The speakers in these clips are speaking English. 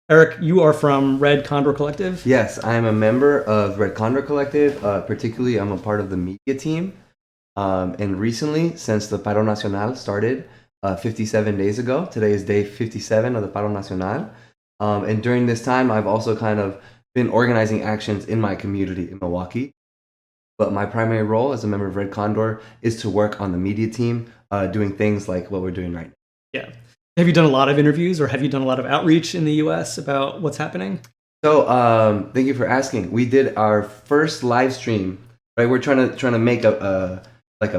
Eric, you are from Red Condor Collective. Yes, I am a member of Red Condor Collective. Particularly, I'm a part of the media team. And recently, since the Paro Nacional started 57 days ago, today is day 57 of the Paro Nacional. And during this time, I've also kind of been organizing actions in my community in Milwaukee. But my primary role as a member of Red Condor is to work on the media team, doing things like what we're doing right now. Yeah. Have you done a lot of interviews or have you done a lot of outreach in the US about what's happening? So thank you for asking. We did our first live stream, right? We're trying to make a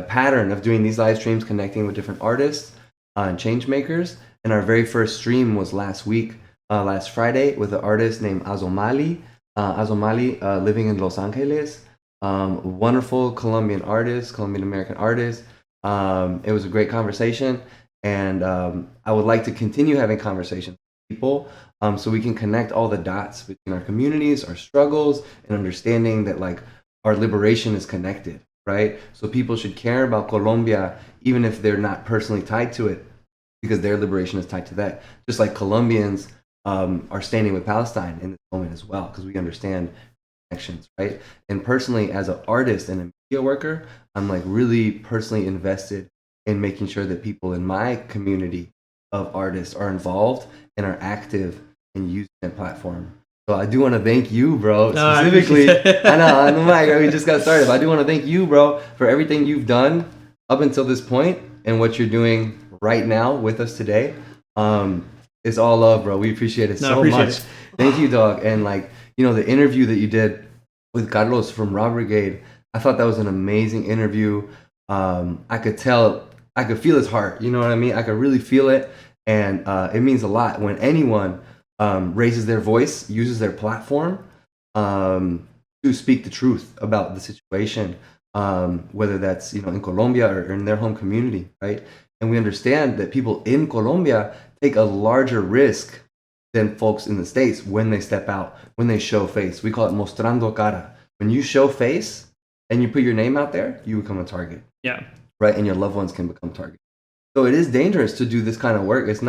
pattern of doing these live streams, connecting with different artists and change makers. And our very first stream was last week, last Friday, with an artist named Azomali. Azomali, living in Los Angeles. Wonderful Colombian artist, Colombian American artist. It was a great conversation. And I would like to continue having conversations with people so we can connect all the dots between our communities, our struggles, and understanding that like our liberation is connected, right? So people should care about Colombia even if they're not personally tied to it because their liberation is tied to that. Just like Colombians are standing with Palestine in this moment as well because we understand connections, right? And personally, as an artist and a media worker, I'm like really personally invested in making sure that people in my community of artists are involved and are active in using that platform. So I do want to thank you, bro, specifically. I know, on the mic, right? We just got started, but I do want to thank you, bro, for everything you've done up until this point and what you're doing right now with us today. It's all love, bro. We appreciate it so much. Thank you, dog. And like, you know, the interview that you did with Carlos from Raw Brigade, I thought that was an amazing interview. I could feel his heart, you know what I mean? I could really feel it, and it means a lot when anyone raises their voice, uses their platform to speak the truth about the situation, whether that's, you know, in Colombia or in their home community, right? And we understand that people in Colombia take a larger risk than folks in the States when they step out, when they show face. We call it mostrando cara. When you show face and you put your name out there, you become a target. Yeah. Right, and your loved ones can become targets. So it is dangerous to do this kind of work. It's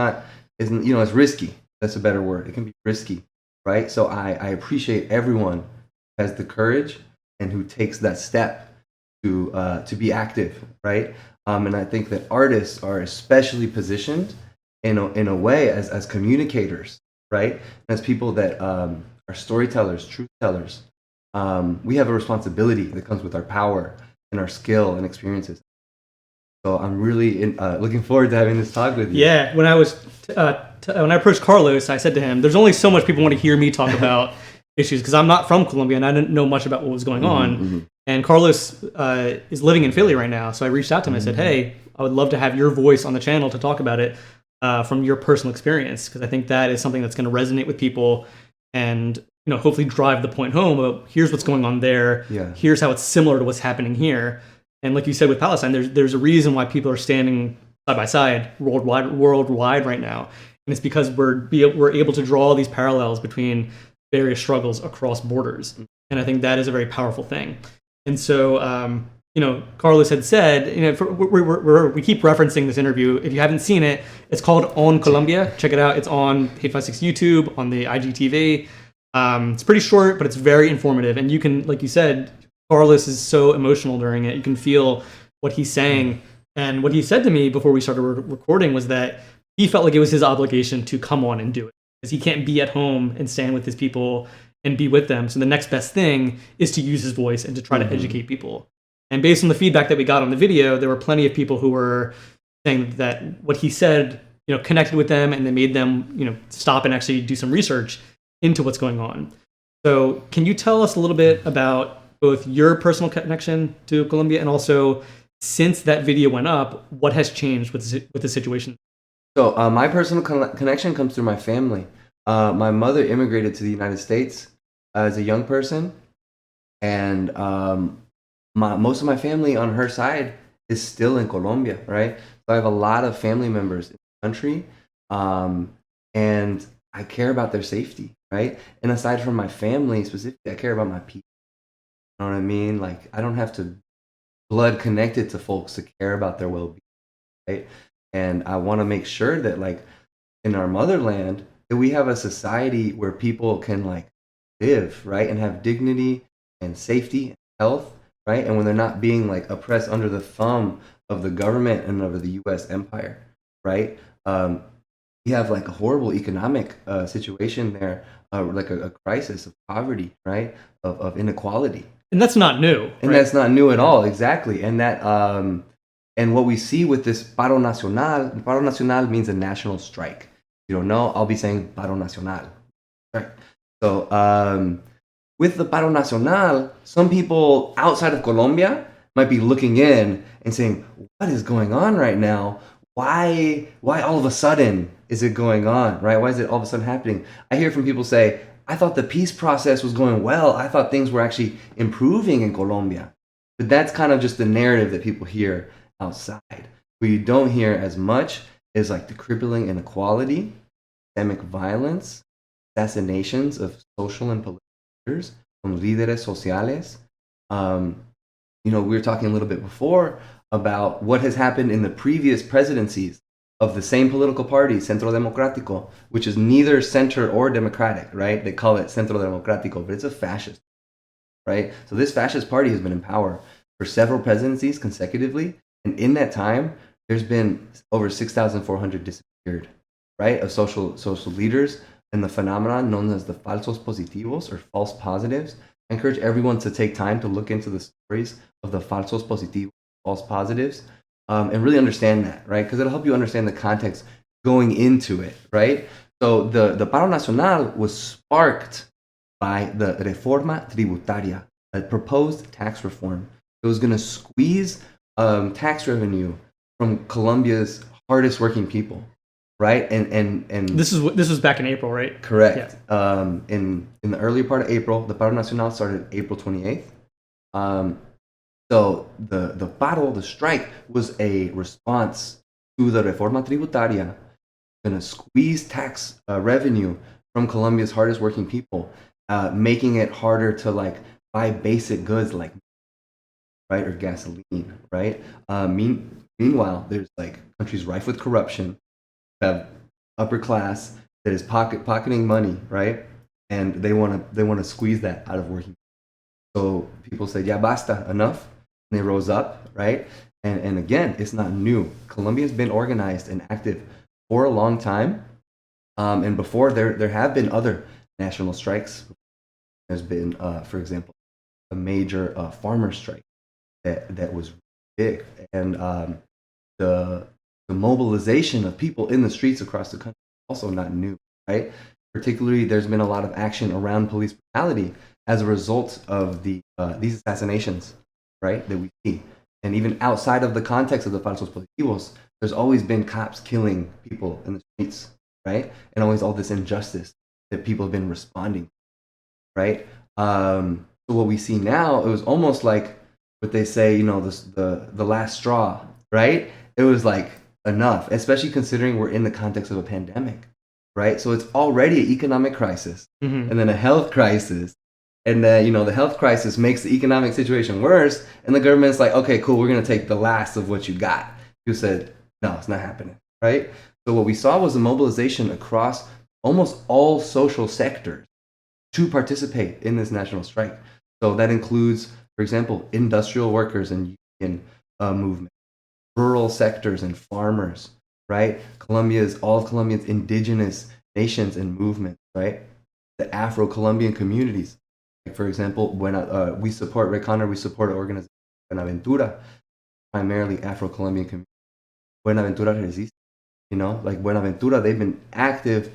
risky. That's a better word. It can be risky, right? So I appreciate everyone who has the courage and who takes that step to be active, right? And I think that artists are especially positioned in a way as communicators, right? As people that are storytellers, truth tellers. We have a responsibility that comes with our power and our skill and experiences. So I'm really looking forward to having this talk with you. Yeah, when I approached Carlos, I said to him, "There's only so much people want to hear me talk about issues because I'm not from Colombia and I didn't know much about what was going on." Mm-hmm. And Carlos is living in Philly right now, so I reached out to him. I said, "Hey, I would love to have your voice on the channel to talk about it from your personal experience because I think that is something that's going to resonate with people and, you know, hopefully drive the point home about here's what's going on there. Yeah. Here's how it's similar to what's happening here." And like you said with Palestine, there's a reason why people are standing side by side worldwide right now, and it's because we're able to draw these parallels between various struggles across borders, and I think that is a very powerful thing. And so, you know, Carlos had said, you know, we keep referencing this interview. If you haven't seen it, it's called On Colombia. Check it out. It's on hate5six YouTube, on the IGTV. It's pretty short, but it's very informative, and you can, like you said, Carlos is so emotional during it. You can feel what he's saying. And what he said to me before we started recording was that he felt like it was his obligation to come on and do it because he can't be at home and stand with his people and be with them. So the next best thing is to use his voice and to try to educate people. And based on the feedback that we got on the video, there were plenty of people who were saying that what he said, you know, connected with them and they made them, you know, stop and actually do some research into what's going on. So can you tell us a little bit about both your personal connection to Colombia and also since that video went up, what has changed with the situation? So my personal connection comes through my family. My mother immigrated to the United States as a young person, and most of my family on her side is still in Colombia, right? So I have a lot of family members in the country, and I care about their safety, right? And aside from my family specifically, I care about my people. You know what I mean? Like, I don't have to blood connected to folks to care about their well-being, right? And I want to make sure that, like, in our motherland, that we have a society where people can like live, right, and have dignity and safety and health, right, and when they're not being like oppressed under the thumb of the government and of the U.S. empire, right? We have like a horrible economic situation there, like a crisis of poverty, right, of inequality, And that's not new. and right? that's not new at all, exactly. And that and what we see with this paro nacional means a national strike. If you don't know, I'll be saying paro nacional. Right. So with the paro nacional, some people outside of Colombia might be looking in and saying, "What is going on right now? Why all of a sudden is it going on? Right? Why is it all of a sudden happening?" I hear from people say, "I thought the peace process was going well. I thought things were actually improving in Colombia." But that's kind of just the narrative that people hear outside. What you don't hear as much is like the crippling inequality, systemic violence, assassinations of social and political leaders, from líderes sociales. We were talking a little bit before about what has happened in the previous presidencies of the same political party, Centro Democrático, which is neither center or democratic, right? They call it Centro Democrático, but it's a fascist, right? So this fascist party has been in power for several presidencies consecutively, and in that time, there's been over 6,400 disappeared, right, of social leaders, and the phenomenon known as the falsos positivos, or false positives. I encourage everyone to take time to look into the stories of the falsos positivos, false positives, and really understand that, right? Because it'll help you understand the context going into it, right? So the paro nacional was sparked by the reforma tributaria, a proposed tax reform. It was going to squeeze tax revenue from Colombia's hardest working people, right? And this was back in April, right? correct. Yeah. In the earlier part of April, the paro nacional started April 28th. So the strike was a response to the reforma tributaria, going to squeeze tax revenue from Colombia's hardest working people, making it harder to like buy basic goods like, right, or gasoline, right? Meanwhile, there's like countries rife with corruption, have upper class that is pocketing money, right? And they want to squeeze that out of working. So people say, "Ya basta, enough." And they rose up, right? And again, it's not new. Colombia's been organized and active for a long time. And before there have been other national strikes. There's been, for example, a major farmer strike that was big, and the mobilization of people in the streets across the country is also not new, right? Particularly, there's been a lot of action around police brutality as a result of these assassinations, right, that we see. And even outside of the context of the falsos positivos, there's always been cops killing people in the streets, right? And always all this injustice that people have been responding to, right? So what we see now, it was almost like what they say, the last straw, right? It was like enough, especially considering we're in the context of a pandemic, right? So it's already an economic crisis, and then a health crisis, and then the health crisis makes the economic situation worse, and the government's like, "Okay, cool, we're gonna take the last of what you got." You said, "No, it's not happening," right? So what we saw was a mobilization across almost all social sectors to participate in this national strike. So that includes, for example, industrial workers and union movement, rural sectors and farmers, right? All of Colombia's indigenous nations and movements, right? The Afro-Colombian communities. Like, for example, when we support Red Condor, we support an organization, Buenaventura, primarily Afro-Colombian community. Buenaventura resiste, like Buenaventura, they've been active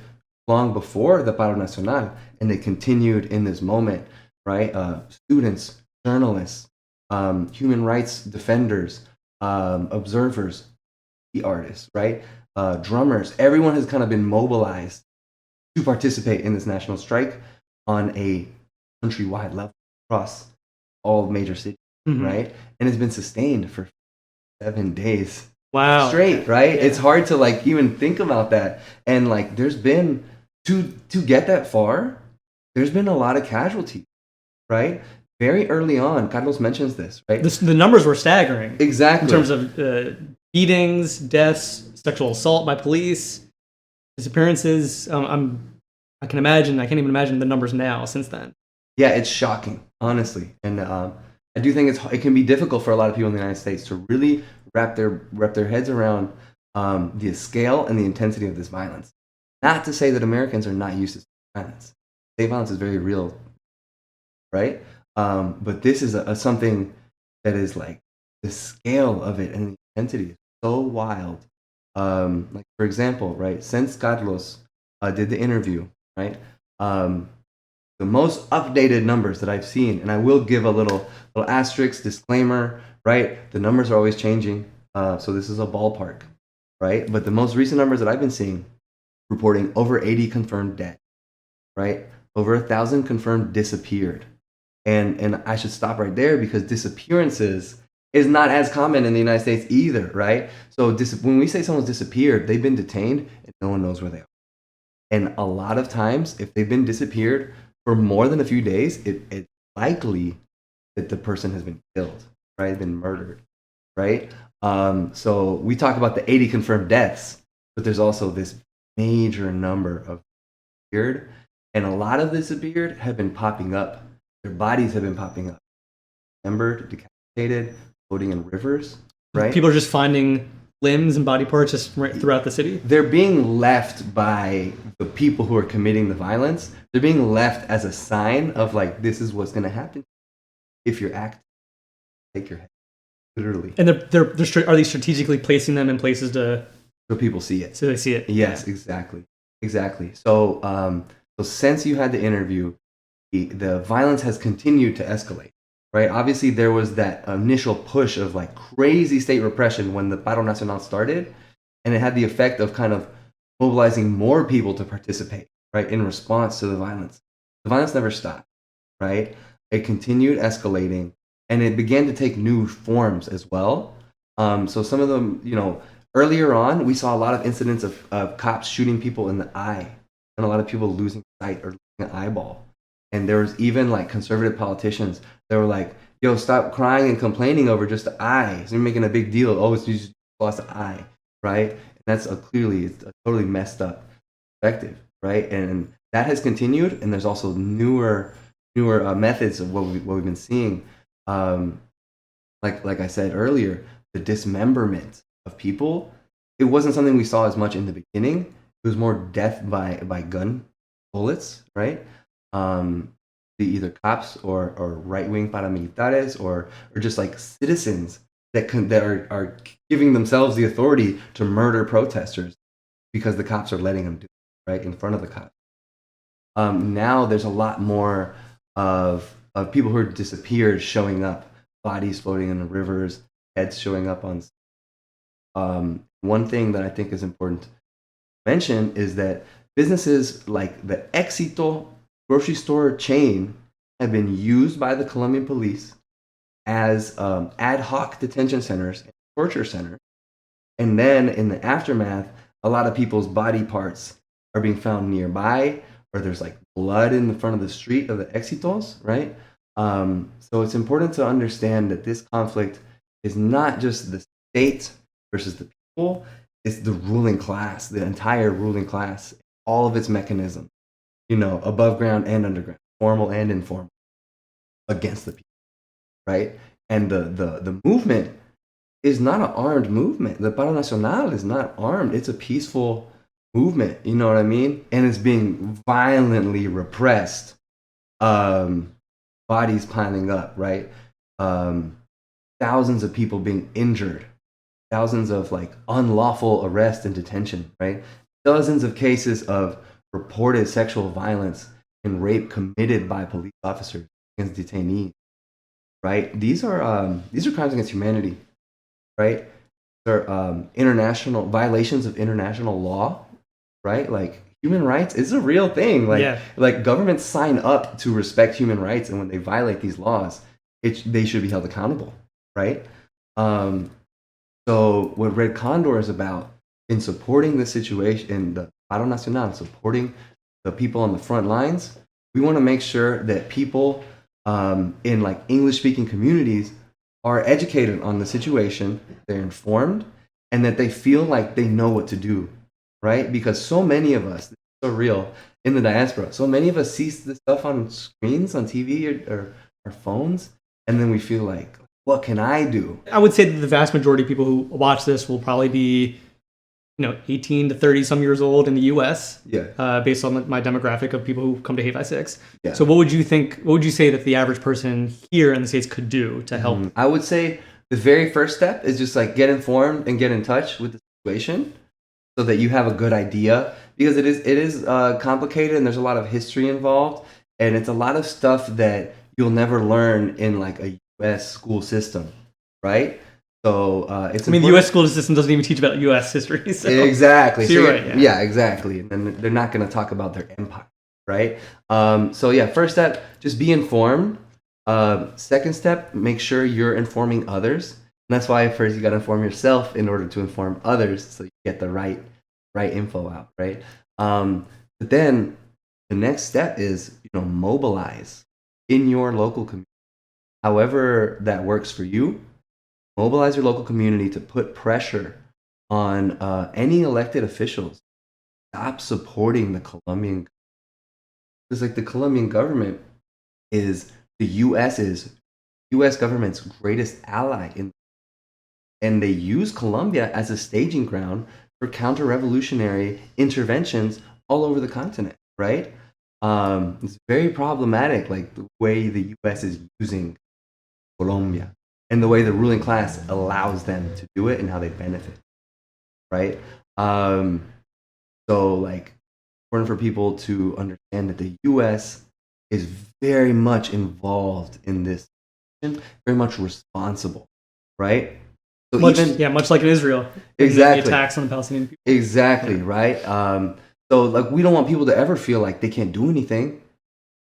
long before the paro nacional, and they continued in this moment, right? Students, journalists, human rights defenders, observers, artists, right? Drummers, everyone has kind of been mobilized to participate in this national strike on a countrywide level across all major cities, right? And it's been sustained for 7 days. Wow. Straight, right? Yeah. It's hard to like even think about that. And like there's been to get that far, there's been a lot of casualties, right? Very early on, Carlos mentions this, right? The numbers were staggering. Exactly. In terms of beatings, deaths, sexual assault by police, disappearances. I'm I can't even imagine the numbers now since then. Yeah, it's shocking, honestly, and I do think it can be difficult for a lot of people in the United States to really wrap their heads around the scale and the intensity of this violence. Not to say that Americans are not used to violence. State violence is very real, right? But this is something that is like the scale of it and the intensity is so wild. Like for example, right? Since Carlos did the interview, right? The most updated numbers that I've seen, and I will give a little asterisk disclaimer, right? The numbers are always changing, so this is a ballpark, right? But the most recent numbers that I've been seeing, reporting over 80 confirmed dead, right? Over 1,000 confirmed disappeared, and I should stop right there because disappearances is not as common in the United States either, right? So when we say someone's disappeared, they've been detained and no one knows where they are. And a lot of times, if they've been disappeared for more than a few days, it's likely that the person has been killed, right? Been murdered, right? So we talk about the 80 confirmed deaths, but there's also this major number of disappeared, and a lot of disappeared have been popping up. Their bodies have been popping up, dismembered, decapitated, floating in rivers, right? People are just finding limbs and body parts just right throughout the city. They're being left by the people who are committing the violence. They're being left as a sign of like, this is what's going to happen if you're acting. Take your head, literally. And are they strategically placing them in places so people see it? So they see it. Yes, yeah. Exactly. So, since you had the interview, the violence has continued to escalate. Right. Obviously, there was that initial push of like crazy state repression when the Paro Nacional started, and it had the effect of kind of mobilizing more people to participate, right, in response to the violence. The violence never stopped, right? It continued escalating, and it began to take new forms as well. So some of them, earlier on, we saw a lot of incidents of cops shooting people in the eye, and a lot of people losing sight or losing an eyeball. And there was even like conservative politicians that were like, yo, stop crying and complaining over just the eye. So you're making a big deal. Oh, you just lost the eye, right? And that's it's a totally messed up perspective, right? And that has continued. And there's also newer methods of what we've been seeing. Like I said earlier, the dismemberment of people. It wasn't something we saw as much in the beginning. It was more death by gun bullets, right? The either cops or right-wing paramilitares or just like citizens that are giving themselves the authority to murder protesters because the cops are letting them do it, right, in front of the cops. Now there's a lot more of people who are disappeared showing up, bodies floating in the rivers, heads showing up on. One thing that I think is important to mention is that businesses like the Éxito grocery store chain have been used by the Colombian police as ad hoc detention centers and torture centers. And then in the aftermath, a lot of people's body parts are being found nearby, or there's like blood in the front of the street of the Éxitos, right? So it's important to understand that this conflict is not just the state versus the people, it's the ruling class, the entire ruling class, all of its mechanisms. Above ground and underground, formal and informal, against the people, right? And the movement is not an armed movement. The Paro Nacional is not armed. It's a peaceful movement, you know what I mean? And it's being violently repressed, bodies piling up, right? Thousands of people being injured, thousands of like unlawful arrest and detention, right? Dozens of cases of reported sexual violence and rape committed by police officers against detainees, right? These are crimes against humanity, right? They're international violations of international law, right? Like human rights is a real thing. Like governments sign up to respect human rights, and when they violate these laws, they should be held accountable, right? So what Red Condor is about in supporting the situation in the Paro Nacional, supporting the people on the front lines, we want to make sure that people in like English-speaking communities are educated on the situation, they're informed, and that they feel like they know what to do, right? Because so many of us, this is so real, in the diaspora. So many of us see this stuff on screens, on TV or phones, and then we feel like, what can I do? I would say that the vast majority of people who watch this will probably be, 18 to 30 some years old in the U.S. Yeah. Based on my demographic of people who come to hate5six. Yeah. So what would you think? What would you say that the average person here in the States could do to help? I would say the very first step is just like get informed and get in touch with the situation, so that you have a good idea, because it is complicated and there's a lot of history involved, and it's a lot of stuff that you'll never learn in like a U.S. school system, right? So it's. The U.S. school system doesn't even teach about U.S. history. So. Exactly. So you're right. Yeah, exactly. And they're not going to talk about their empire, right? So yeah, first step, just be informed. Second step, make sure you're informing others. And that's why first you got to inform yourself in order to inform others, so you get the right info out, right? But then the next step is, mobilize in your local community. However that works for you, mobilize your local community to put pressure on any elected officials. Stop supporting the Colombian. Because like the Colombian government is the U.S. government's greatest ally and they use Colombia as a staging ground for counter-revolutionary interventions all over the continent, right? It's very problematic, like the way the U.S. is using Colombia and the way the ruling class allows them to do it and how they benefit, right? So like, important for people to understand that the U.S. is very much involved in this, very much responsible, right? So much like in Israel. Exactly. The attacks on the Palestinian people. Exactly, right? So like, we don't want people to ever feel like they can't do anything,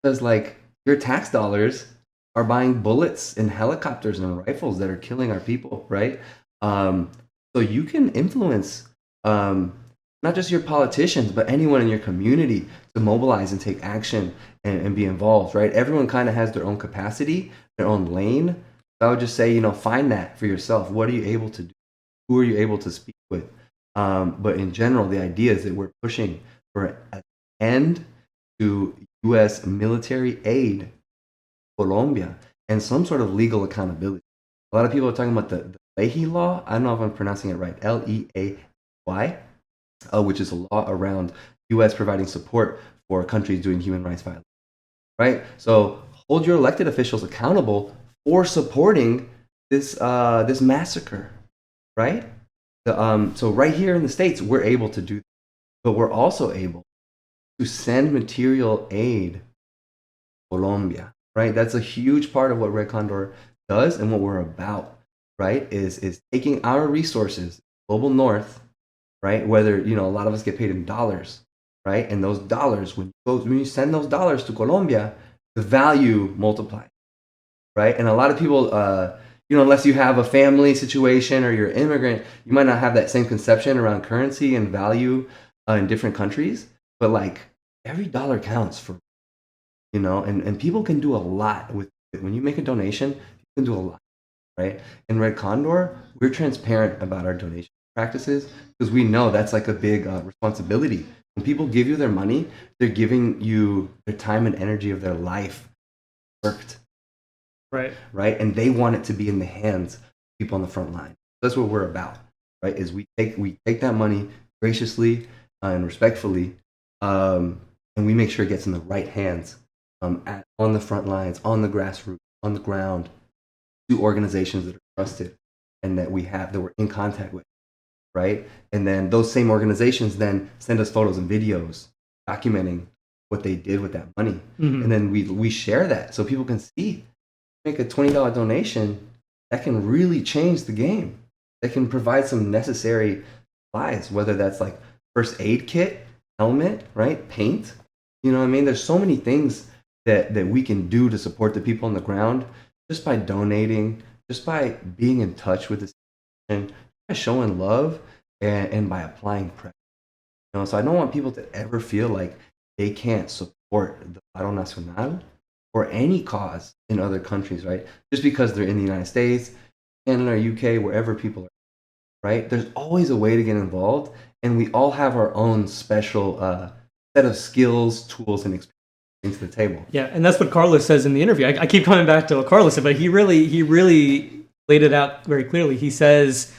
because like your tax dollars are buying bullets and helicopters and rifles that are killing our people, right? So you can influence not just your politicians, but anyone in your community to mobilize and take action and be involved, right? Everyone kind of has their own capacity, their own lane. So I would just say, find that for yourself. What are you able to do? Who are you able to speak with? But in general, the idea is that we're pushing for an end to U.S. military aid to Colombia and some sort of legal accountability. A lot of people are talking about the Leahy law. I don't know if I'm pronouncing it right. Leay, which is a law around U.S. providing support for countries doing human rights violations, right? So hold your elected officials accountable for supporting this massacre, right? So right here in the States, we're able to do that, but we're also able to send material aid to Colombia, right? That's a huge part of what Red Condor does and what we're about, right? Is taking our resources, global north, right? Whether, a lot of us get paid in dollars, right? And those dollars, when you send those dollars to Colombia, the value multiplies, right? And a lot of people, unless you have a family situation or you're an immigrant, you might not have that same conception around currency and value in different countries. But like, every dollar counts for, and people can do a lot with it. When you make a donation, you can do a lot, right? In Red Condor, we're transparent about our donation practices because we know that's like a big responsibility. When people give you their money, they're giving you their time and energy of their life worked. Right. And they want it to be in the hands of people on the front line. That's what we're about, right? Is we take that money graciously and respectfully, and we make sure it gets in the right hands, on the front lines, on the grassroots, on the ground, to organizations that are trusted and that we're in contact with, right? And then those same organizations then send us photos and videos documenting what they did with that money, and then we share that so people can see. Make a $20 donation, that can really change the game. That can provide some necessary supplies, whether that's like first aid kit, helmet, right? Paint. You know what I mean? There's so many things that we can do to support the people on the ground just by donating, just by being in touch with the situation, by showing love and by applying pressure. So I don't want people to ever feel like they can't support the Paro Nacional or any cause in other countries, right? Just because they're in the United States, Canada, or UK, wherever people are, right? There's always a way to get involved, and we all have our own special set of skills, tools, and experience to the table. Yeah, and that's what Carlos says in the interview. I keep coming back to what Carlos said, but he really laid it out very clearly. He says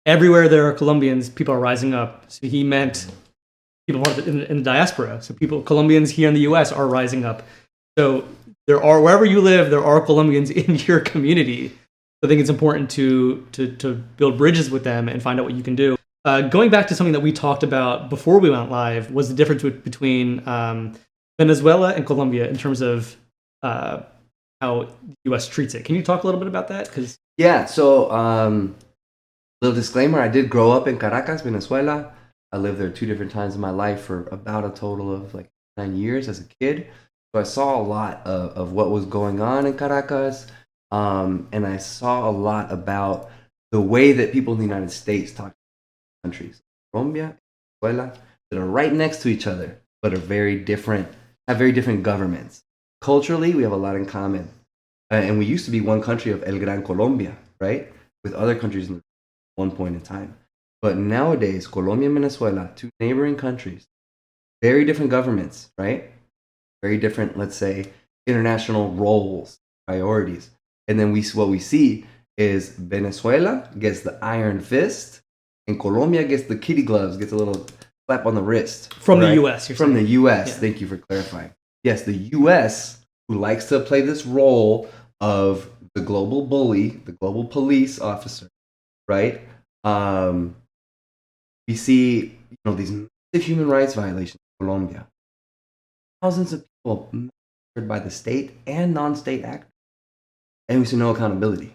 everywhere there are Colombians, people are rising up. So he meant people in the diaspora. So Colombians here in the U.S. are rising up. So there are, wherever you live, there are Colombians in your community. I think it's important to build bridges with them and find out what you can do. Going back to something that we talked about before we went live was the difference between Venezuela and Colombia in terms of how the U.S. treats it. Can you talk a little bit about that? Yeah, so little disclaimer, I did grow up in Caracas, Venezuela. I lived there 2 different times in my life for about a total of like 9 years as a kid. So I saw a lot of what was going on in Caracas, and I saw a lot about the way that people in the United States talk to countries, Colombia, Venezuela, that are right next to each other, but are very different, have very different governments. Culturally, we have a lot in common. And we used to be one country of El Gran Colombia, right? With other countries at one point in time. But nowadays, Colombia and Venezuela, 2 neighboring countries, very different governments, right? Very different, let's say, international roles, priorities. And then what we see is Venezuela gets the iron fist, and Colombia gets the kitty gloves, gets a little slap on the wrist. From the U.S., you're saying? From the U.S., yeah. Thank you for clarifying. Yes, the U.S., who likes to play this role of the global bully, the global police officer, right? We see, these massive human rights violations in Colombia. Thousands of people murdered by the state and non-state actors. And we see no accountability.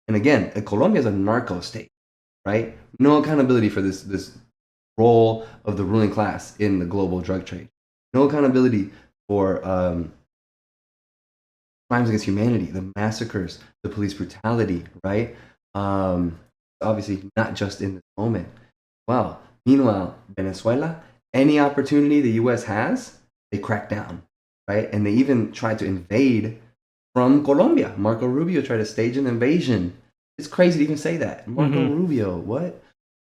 And again, Colombia is a narco state, right? No accountability for this role of the ruling class in the global drug trade. No accountability for crimes against humanity, the massacres, the police brutality, right? Obviously, not just in this moment. Well, meanwhile, Venezuela, any opportunity the U.S. has, they crack down, right? And they even try to invade from Colombia. Marco Rubio tried to stage an invasion. It's crazy to even say that. Marco Rubio, what?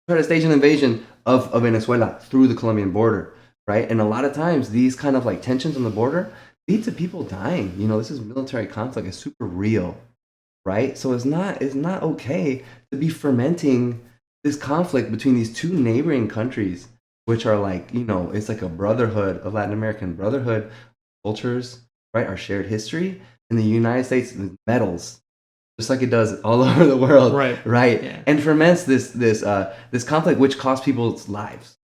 Tried to stage an invasion of Venezuela through the Colombian border, right? And a lot of times, these kind of like tensions on the border lead to people dying. This is military conflict. It's super real, right? So it's not okay to be fermenting this conflict between these 2 neighboring countries, which are like, it's like a brotherhood, a Latin American brotherhood, cultures, right? Our shared history. And the United States meddles, just like it does all over the world, right? Yeah. And ferments this conflict, which costs people's lives,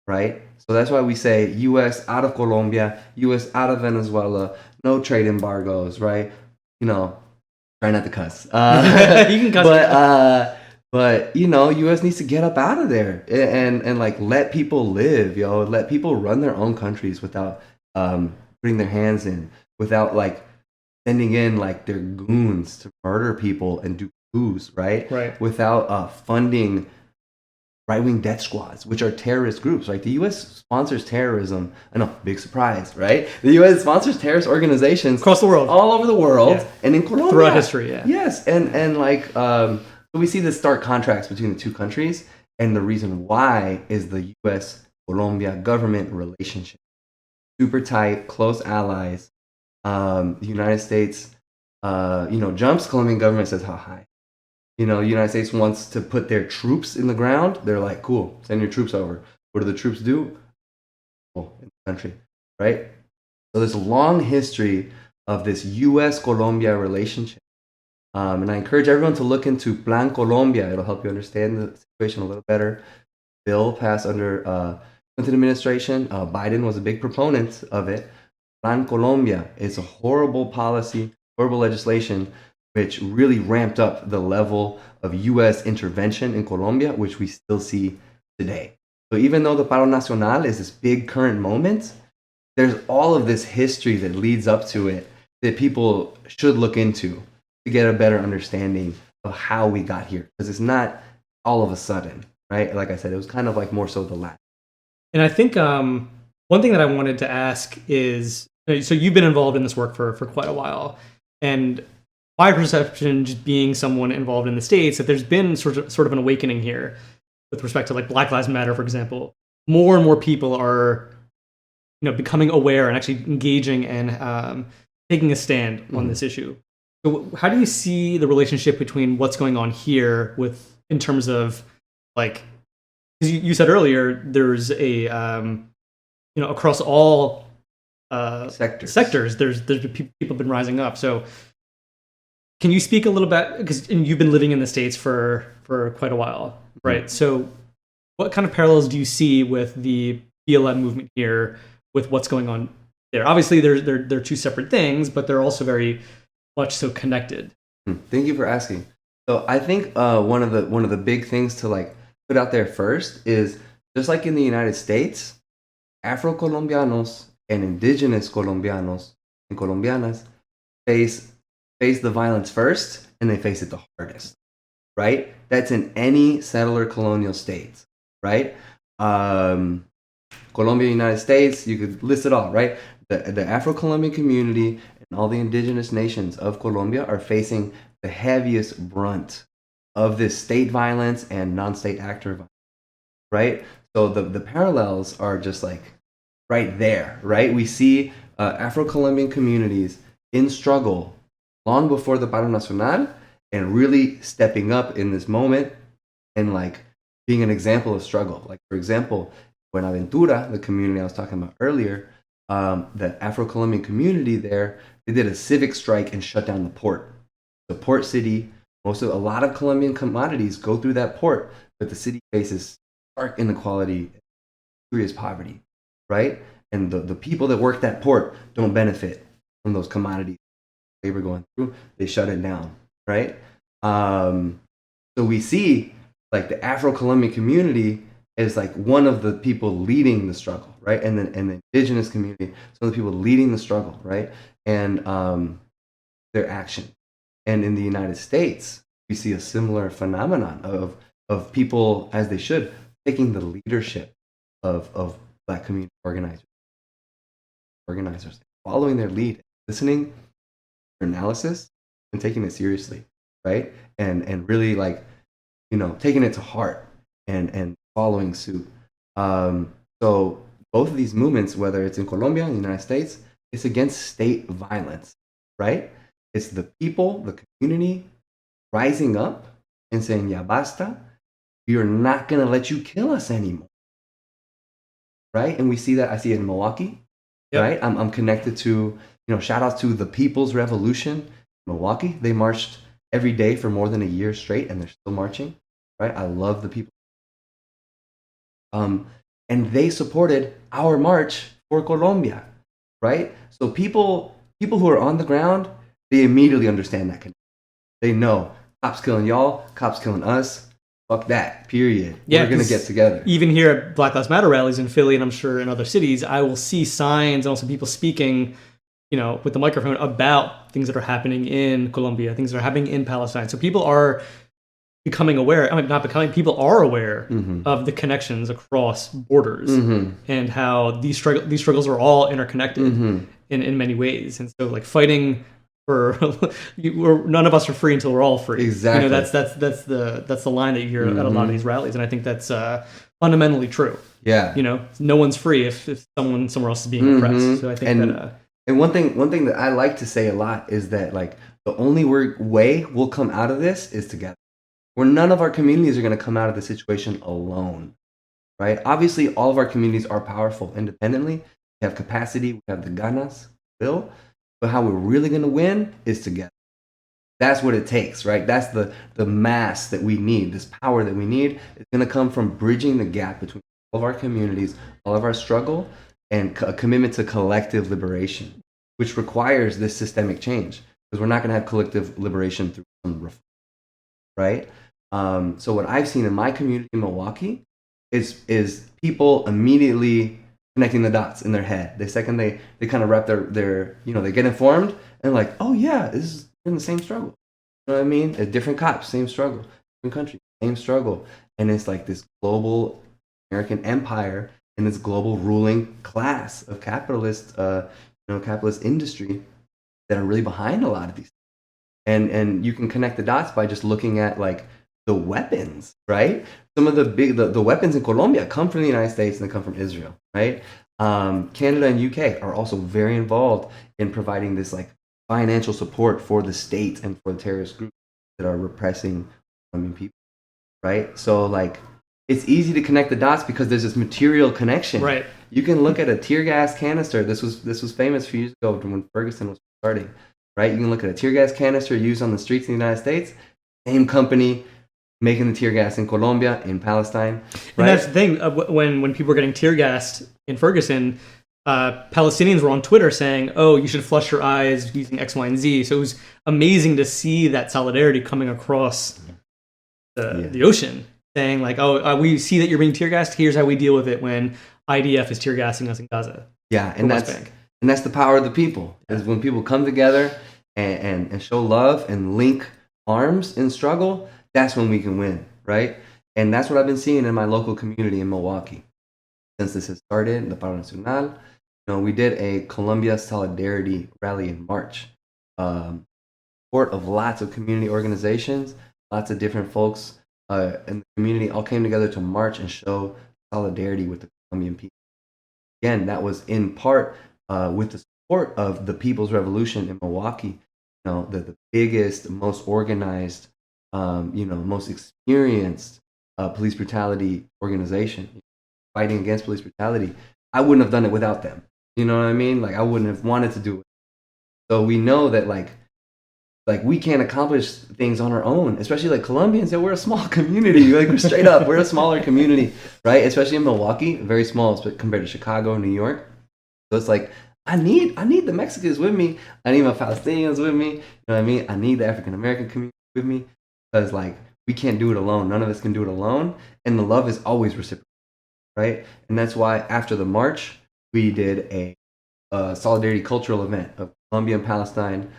right? So that's why we say U.S. out of Colombia, U.S. out of Venezuela, no trade embargoes, right? Try not to cuss. You can cuss. But U.S. needs to get up out of there and like let people live, let people run their own countries without putting their hands in, without like sending in like their goons to murder people and do coups, right? Without funding right-wing death squads, which are terrorist groups, right? The U.S. sponsors terrorism. I know, big surprise, right? The U.S. sponsors terrorist organizations across the world, all over the world, and in Colombia throughout history. Yeah. Yes, and like so we see the stark contrast between the 2 countries, and the reason why is the U.S.-Colombia government relationship. Super tight, close allies. The United States, jumps. Colombian government says how high. The United States wants to put their troops in the ground. They're like, cool, send your troops over. What do the troops do? In the country, right? So there's a long history of this U.S.-Colombia relationship. And I encourage everyone to look into Plan Colombia. It'll help you understand the situation a little better. Bill passed under Clinton administration. Biden was a big proponent of it. Plan Colombia is a horrible policy, horrible legislation, which really ramped up the level of U.S. intervention in Colombia, which we still see today. So even though the Paro Nacional is this big current moment, there's all of this history that leads up to it that people should look into to get a better understanding of how we got here. Because it's not all of a sudden, right? Like I said, it was kind of like more so the last. And I think one thing that I wanted to ask is, so you've been involved in this work for quite a while. And my perception, just being someone involved in the States, that there's been sort of an awakening here with respect to like Black Lives Matter, for example. More and more people are becoming aware and actually engaging and taking a stand on this issue. So how do you see the relationship between what's going on here in terms of like, because you said earlier there's a across all sectors there's people have been rising up. So can you speak a little bit, because you've been living in the States for quite a while, right? So what kind of parallels do you see with the BLM movement here with what's going on there? Obviously they're two separate things, but they're also very much so connected. Thank you for asking. So I think one of the big things to like put out there first is, just like in the United States, Afro-Colombianos and indigenous Colombianos and Colombianas face the violence first, and they face it the hardest, right? That's in any settler colonial states, right? Colombia, United States, you could list it all, right? The Afro-Colombian community and all the indigenous nations of Colombia are facing the heaviest brunt of this state violence and non-state actor violence, right? So the parallels are just like right there, right? We see Afro-Colombian communities in struggle long before the Paro Nacional, and really stepping up in this moment and like being an example of struggle. Like, for example, Buenaventura, the community I was talking about earlier, the Afro-Colombian community there, they did a civic strike and shut down the port. The port city, a lot of Colombian commodities go through that port, but the city faces stark inequality, serious poverty, right? And the people that work that port don't benefit from those commodities they were going through. They shut it down, right? So we see like the Afro-Colombian community is like one of the people leading the struggle, right? And the indigenous community, some of the people leading the struggle, right? And their action. And in the United States, we see a similar phenomenon of people, as they should, taking the leadership of Black community organizers, following their lead, listening to their analysis and taking it seriously, right? And really like, taking it to heart and following suit. So both of these movements, whether it's in Colombia, in the United States, it's against state violence, right? It's the people, the community rising up and saying, ya basta, we are not going to let you kill us anymore, right? And we see that, I see it in Milwaukee, yep. Right? I'm connected to, shout out to the People's Revolution in Milwaukee. They marched every day for more than a year straight, and they're still marching, right? I love the people. And they supported our march for Colombia, right? So people who are on the ground, they immediately understand that connection. They know cops killing y'all, cops killing us. Fuck that, period. Yeah, we're going to get together. Even here at Black Lives Matter rallies in Philly, and I'm sure in other cities, I will see signs and also people speaking, with the microphone about things that are happening in Colombia, things that are happening in Palestine. So people are becoming aware, people are aware of the connections across borders and how these struggles are all interconnected in many ways. And so like fighting for none of us are free until we're all free. Exactly. That's the line that you hear at a lot of these rallies, and I think that's fundamentally true. Yeah. No one's free if someone somewhere else is being oppressed. So I think and one thing that I like to say a lot is that like the only way we'll come out of this is together. Where none of our communities are going to come out of the situation alone, right? Obviously, all of our communities are powerful independently. We have capacity, we have the ganas, will, but how we're really going to win is together. That's what it takes, right? That's the mass that we need, this power that we need is going to come from bridging the gap between all of our communities, all of our struggle, and a commitment to collective liberation, which requires this systemic change, because we're not going to have collective liberation through some reform, right? So what I've seen in my community in Milwaukee is people immediately connecting the dots in their head. The second they kind of wrap their they get informed and like, oh yeah, this is in the same struggle. You know what I mean? Different cops, same struggle. Different country, same struggle. And it's like this global American empire and this global ruling class of capitalist industry that are really behind a lot of these things. And you can connect the dots by just looking at like the weapons, right? Some of the weapons in Colombia come from the United States and they come from Israel, right? Canada and UK are also very involved in providing this like financial support for the state and for the terrorist groups that are repressing Colombian people, right? So like it's easy to connect the dots because there's this material connection. Right. You can look at a tear gas canister. This was famous a few years ago when Ferguson was starting, right? You can look at a tear gas canister used on the streets in the United States. Same company making the tear gas in Colombia, in Palestine. Right? And that's the thing. When people were getting tear gassed in Ferguson, Palestinians were on Twitter saying, "Oh, you should flush your eyes using X, Y, and Z." So it was amazing to see that solidarity coming across the ocean, saying like, "Oh, we see that you're being tear gassed. Here's how we deal with it when IDF is tear gassing us in Gaza." Yeah, and that's the power of the people. Is when people come together and show love and link arms in struggle. That's when we can win, right? And that's what I've been seeing in my local community in Milwaukee since this has started. The Paro Nacional. We did a Colombia Solidarity rally in March. Support of lots of community organizations, lots of different folks in the community all came together to march and show solidarity with the Colombian people. Again, that was in part with the support of the People's Revolution in Milwaukee. The biggest, most organized, most experienced police brutality organization fighting against police brutality. I wouldn't have done it without them. You know what I mean? Like I wouldn't have wanted to do it. So we know that like we can't accomplish things on our own, especially like Colombians. We're a small community. Like we're straight up, we're a smaller community, right? Especially in Milwaukee, very small compared to Chicago, New York. So it's like I need the Mexicans with me. I need my Palestinians with me. You know what I mean? I need the African American community with me because like we can't do it alone. None of us can do it alone, and the love is always reciprocal, right? And that's why after the march, we did a solidarity cultural event of Colombia and Palestine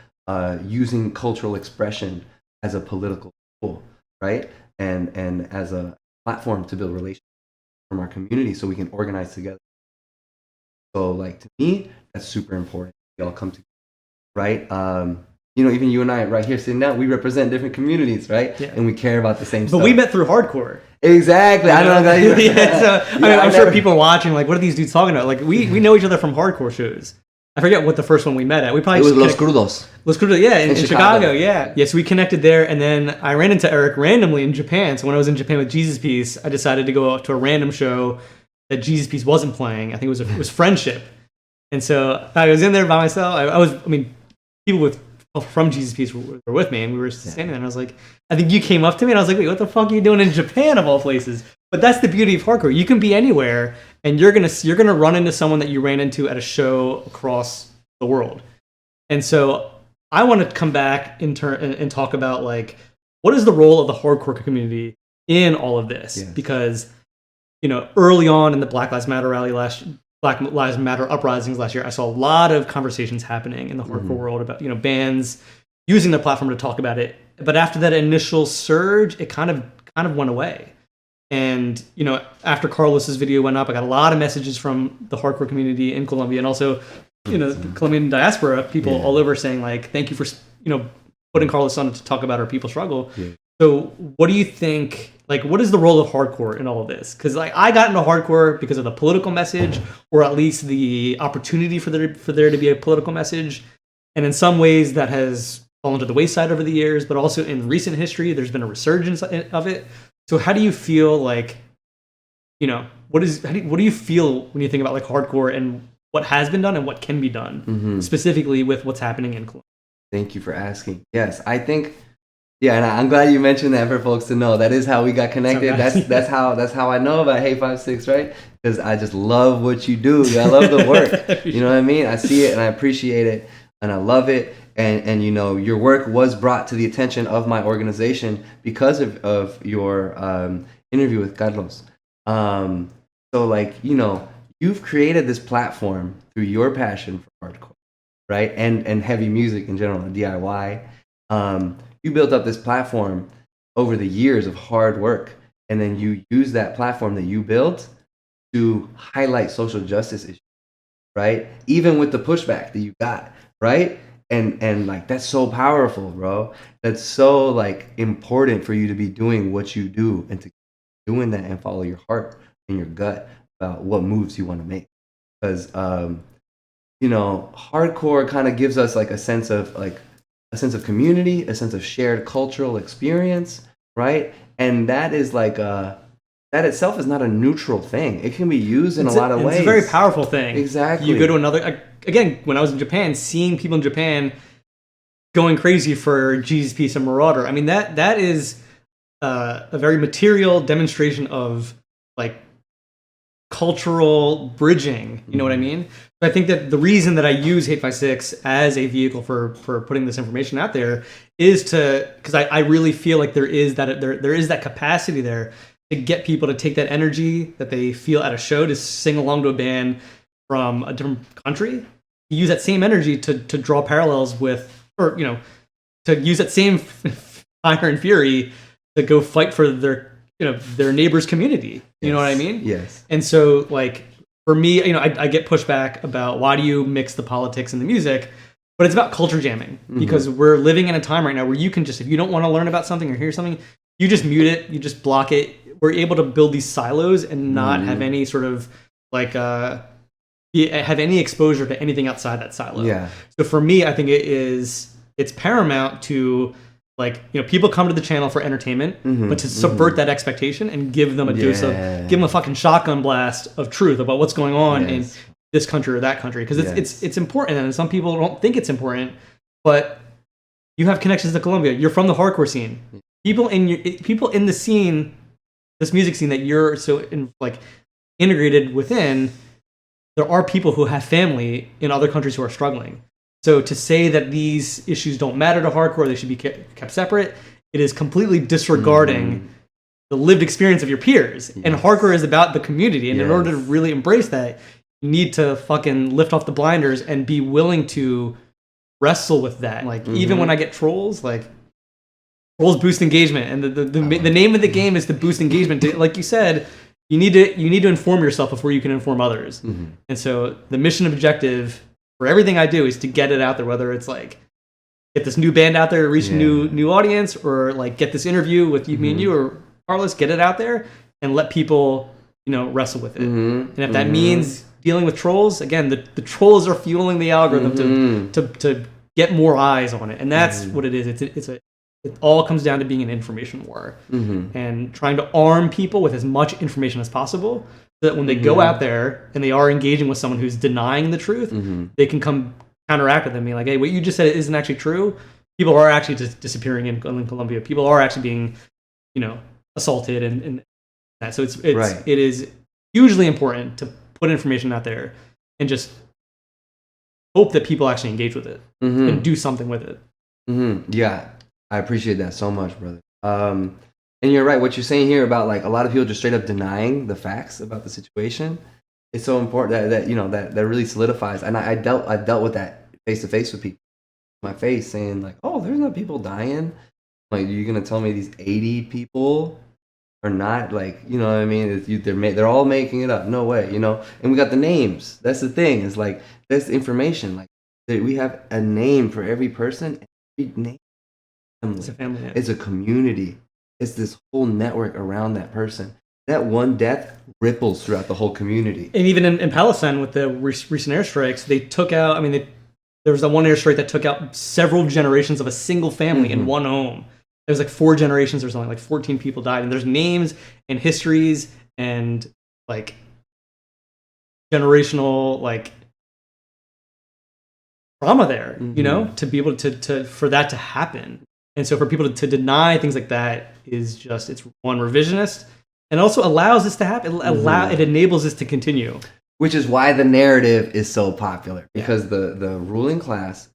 using cultural expression as a political tool, right? And as a platform to build relationships from our community so we can organize together. So like to me, that's super important. We all come together, right? Even you and I right here sitting down, we represent different communities, right? Yeah. And we care about the same stuff. But we met through hardcore. Exactly. I don't know. I'm sure people watching, like, what are these dudes talking about? Like, we know each other from hardcore shows. I forget what the first one we met at. It was Los Crudos. Los Crudos, yeah, in Chicago, yeah. Yeah, so we connected there, and then I ran into Eric randomly in Japan. So when I was in Japan with Jesus Piece, I decided to go to a random show that Jesus Piece wasn't playing. I think it was Friendship. And so I was in there by myself. People from Jesus Piece were with me, and we were standing there, and I was like, I think you came up to me, and I was like, wait, what the fuck are you doing in Japan of all places? But that's the beauty of hardcore. You can be anywhere, and you're gonna run into someone that you ran into at a show across the world. And so I want to come back and talk about like what is the role of the hardcore community in all of this? Yes. Because early on in the Black Lives Matter uprisings last year, I saw a lot of conversations happening in the hardcore world about bands using their platform to talk about it. But after that initial surge, it kind of went away. And after Carlos's video went up, I got a lot of messages from the hardcore community in Colombia, and also the Colombian diaspora people all over saying like, thank you for putting Carlos on to talk about our people struggle. Yeah. So what do you think? Like, what is the role of hardcore in all of this? Because like I got into hardcore because of the political message, or at least the opportunity for there to be a political message. And in some ways, that has fallen to the wayside over the years. But also in recent history, there's been a resurgence of it. So how do you feel like, what do you feel when you think about like hardcore and what has been done and what can be done specifically with what's happening in Colombia? Thank you for asking. Yes, I think. Yeah, and I'm glad you mentioned that for folks to know. That is how we got connected. That's how I know about hate5six, right? Because I just love what you do. I love the work. You know what I mean? I see it and I appreciate it and I love it. And your work was brought to the attention of my organization because of your interview with Carlos. So like you've created this platform through your passion for hardcore, right? And heavy music in general, DIY. You built up this platform over the years of hard work, and then you use that platform that you built to highlight social justice issues, right? Even with the pushback that you got, right? And like that's so powerful, bro. That's so like important for you to be doing what you do and to keep doing that and follow your heart and your gut about what moves you want to make. because you know, hardcore kind of gives us like a sense of community, a sense of shared cultural experience, right? And that is like that itself is not a neutral thing. It can be used in a lot of ways. It's a very powerful thing. Exactly. You go to another, again, when I was in Japan, seeing people in Japan going crazy for Jesus Piece and Marauder. I mean, that is a very material demonstration of like cultural bridging. You know what I mean? I think that the reason that I use hate5six as a vehicle for putting this information out there is because I really feel like there is that capacity there to get people to take that energy that they feel at a show to sing along to a band from a different country, use that same energy to draw parallels with, or you know, to use that same fire and fury to go fight for their neighbor's community. You know what I mean? Yes. And so like for me, you know, I get pushback about why do you mix the politics and the music, but it's about culture jamming because we're living in a time right now where you can just, if you don't want to learn about something or hear something, you just mute it, you just block it. We're able to build these silos and not have any sort of like have any exposure to anything outside that silo. Yeah. So for me, I think it's paramount to like, you know, people come to the channel for entertainment, but to subvert that expectation and give them a dose of, give them a fucking shotgun blast of truth about what's going on in this country or that country. Because it's important, and some people don't think it's important, but you have connections to Colombia. You're from the hardcore scene. People in the scene, this music scene that you're so integrated within, there are people who have family in other countries who are struggling. So to say that these issues don't matter to hardcore, they should be kept separate, it is completely disregarding the lived experience of your peers. And hardcore is about the community. And in order to really embrace that, you need to fucking lift off the blinders and be willing to wrestle with that. Like even when I get trolls, like trolls boost engagement, and the name of the game is to boost engagement. Like you said, you need to inform yourself before you can inform others. And so the mission objective for everything I do is to get it out there, whether it's like get this new band out there, reach a new audience, or like get this interview with you, me and you, or Carlos, get it out there and let people, you know, wrestle with it. And if that means dealing with trolls, again, the trolls are fueling the algorithm to get more eyes on it. And that's what it is. It all comes down to being an information war and trying to arm people with as much information as possible so that when they go out there and they are engaging with someone who's denying the truth, they can come counteract with them, being like, hey, what you just said isn't actually true. People are actually just disappearing in Colombia. People are actually being, you know, assaulted and that. So it is hugely important to put information out there and just hope that people actually engage with it and do something with it. Yeah. I appreciate that so much, brother. And you're right. What you're saying here about like a lot of people just straight up denying the facts about the situation, it's so important that you know that really solidifies. And I dealt with that face to face with people, my face saying like, oh, there's not people dying. Like, you're gonna tell me these 80 people are not, like, you know what I mean? They're all making it up. No way, you know. And we got the names. That's the thing. It's like that's the information. Like we have a name for every person. Every name. It's a family. It's a community. It's this whole network around that person. That one death ripples throughout the whole community. And even in Palestine with the recent airstrikes, they took out, I mean, there was that one airstrike that took out several generations of a single family in one home. It was like 4 generations or something, like 14 people died. And there's names and histories and like generational like trauma there, you know, to be able to for that to happen. And so for people to deny things like that is just, it's one, revisionist, and also allows this to happen. It enables this to continue. Which is why the narrative is so popular, because the ruling class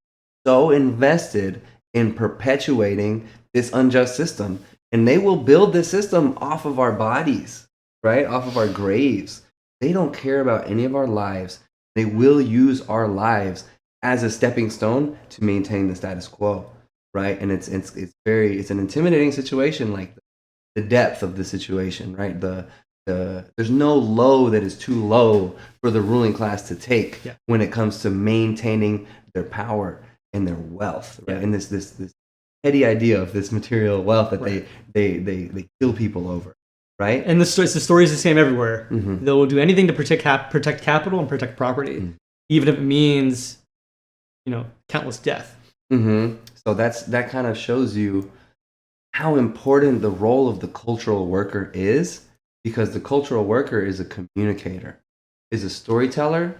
so invested in perpetuating this unjust system, and they will build this system off of our bodies, right? Off of our graves. They don't care about any of our lives. They will use our lives as a stepping stone to maintain the status quo. Right, and it's an intimidating situation. Like the depth of the situation, right? There's no low that is too low for the ruling class to take when it comes to maintaining their power and their wealth, right? And this petty idea of this material wealth that they kill people over. right? And the story is the same everywhere. Mm-hmm. They will do anything to protect capital and protect property, even if it means, countless death. Mm-hmm. So that kind of shows you how important the role of the cultural worker is, because the cultural worker is a communicator, is a storyteller,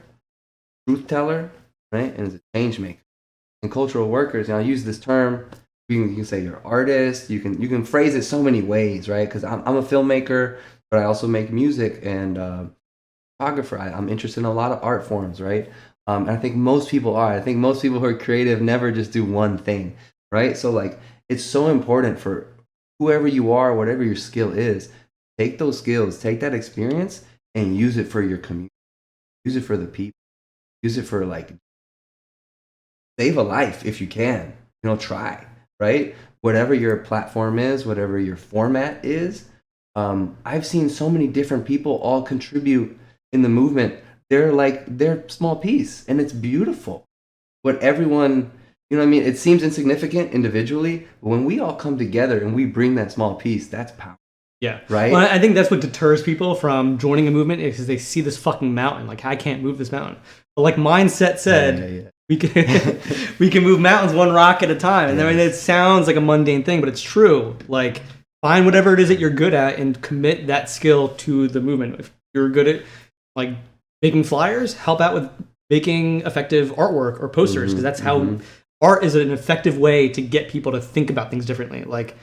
truth teller, right? And is a change maker. And cultural workers, I use this term. You can say you're an artist. You can phrase it so many ways, right? Because I'm a filmmaker, but I also make music and photographer. I'm interested in a lot of art forms, right? And I think most people are. I think most people who are creative never just do one thing, right? So like, it's so important for whoever you are, whatever your skill is, take those skills, take that experience, and use it for your community. Use it for the people. Use it for like, save a life if you can. Try, right? Whatever your platform is, whatever your format is. I've seen so many different people all contribute in the movement. They're small piece, and it's beautiful. What everyone, it seems insignificant individually, but when we all come together and we bring that small piece, that's power. Yeah. Right? Well, I think that's what deters people from joining a movement, is because they see this fucking mountain. Like, I can't move this mountain. But like Mindset said, we can we can move mountains one rock at a time. And I mean, it sounds like a mundane thing, but it's true. Like, find whatever it is that you're good at and commit that skill to the movement. If you're good at like making flyers, help out with making effective artwork or posters, because that's how art is an effective way to get people to think about things differently. Like,